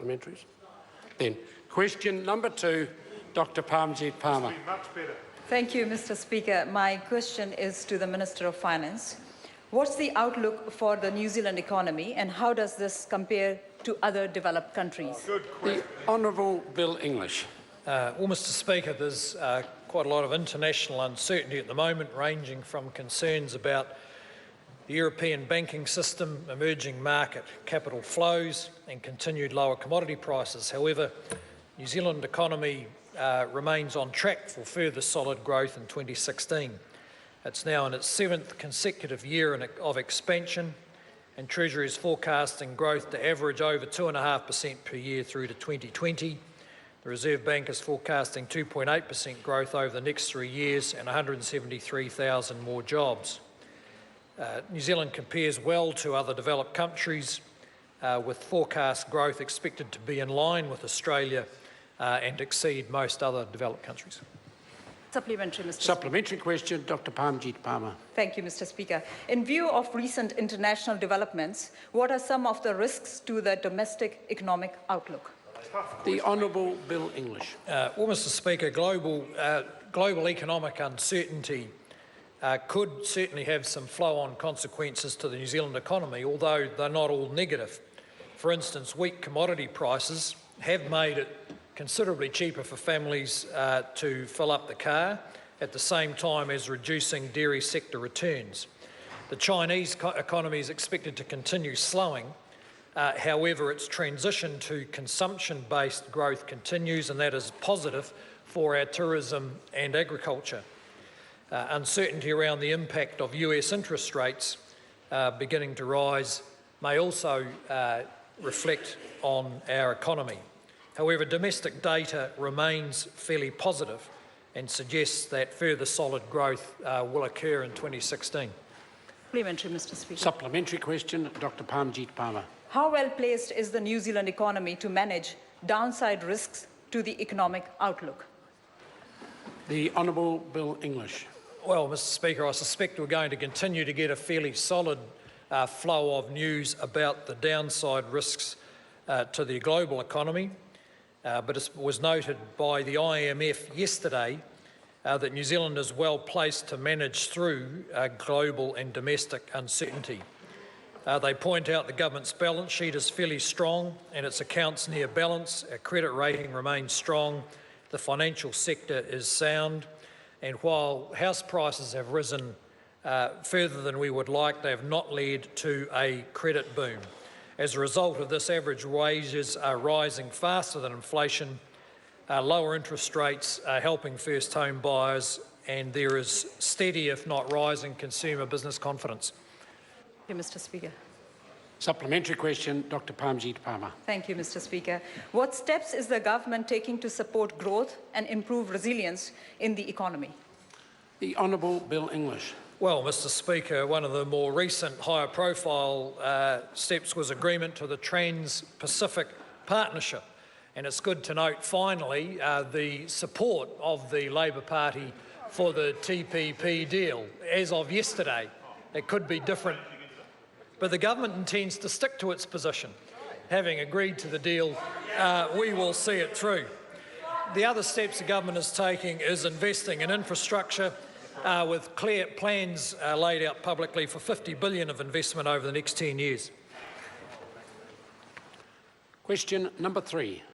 supplementaries? Then, question number 2, Dr. Parmjeet Parmar. Thank you, Mr. Speaker. My question is to the Minister of Finance. What's the outlook for the New Zealand economy, and how does this compare to other developed countries? The Honourable Bill English. Well, Mr. Speaker, there's quite a lot of international uncertainty at the moment, ranging from concerns about the European banking system, emerging market capital flows and continued lower commodity prices. However, New Zealand economy remains on track for further solid growth in 2016. It's now in its 7th consecutive year of expansion, and Treasury is forecasting growth to average over 2.5% per year through to 2020. The Reserve Bank is forecasting 2.8% growth over the next 3 years and 173,000 more jobs. New Zealand compares well to other developed countries, with forecast growth expected to be in line with Australia and exceed most other developed countries. Supplementary, Mr. Supplementary question, Dr. Parmjeet Parmar. Thank you, Mr. Speaker. In view of recent international developments, what are some of the risks to the domestic economic outlook? The Honourable Bill English. Well, Mr. Speaker, global economic uncertainty could certainly have some flow-on consequences to the New Zealand economy, although they're not all negative. For instance, weak commodity prices have made it considerably cheaper for families to fill up the car, at the same time as reducing dairy sector returns. The Chinese economy is expected to continue slowing. However, its transition to consumption-based growth continues, and that is positive for our tourism and agriculture. Uncertainty around the impact of US interest rates beginning to rise may also reflect on our economy. However, domestic data remains fairly positive and suggests that further solid growth will occur in 2016. Supplementary, Mr. Speaker. Supplementary question, Dr. Parmjeet Parmar. How well placed is the New Zealand economy to manage downside risks to the economic outlook? The Honourable Bill English. Well, Mr. Speaker, I suspect we're going to continue to get a fairly solid flow of news about the downside risks to the global economy. But it was noted by the IMF yesterday that New Zealand is well placed to manage through global and domestic uncertainty. They point out the government's balance sheet is fairly strong and its accounts near balance. Our credit rating remains strong. The financial sector is sound. And while house prices have risen further than we would like, they have not led to a credit boom. As a result of this, average wages are rising faster than inflation. Lower interest rates are helping first home buyers, and there is steady, if not rising, consumer business confidence. Thank you, Mr. Speaker. Supplementary question, Dr. Parmjeet Parmar. Thank you, Mr. Speaker. What steps is the government taking to support growth and improve resilience in the economy? The Honourable Bill English. Well, Mr. Speaker, one of the more recent higher profile steps was agreement to the Trans-Pacific Partnership. And it's good to note, finally, the support of the Labor Party for the TPP deal. As of yesterday, it could be different, but the government intends to stick to its position. Having agreed to the deal, we will see it through. The other steps the government is taking is investing in infrastructure, with clear plans laid out publicly for $50 billion of investment over the next 10 years. Question number 3.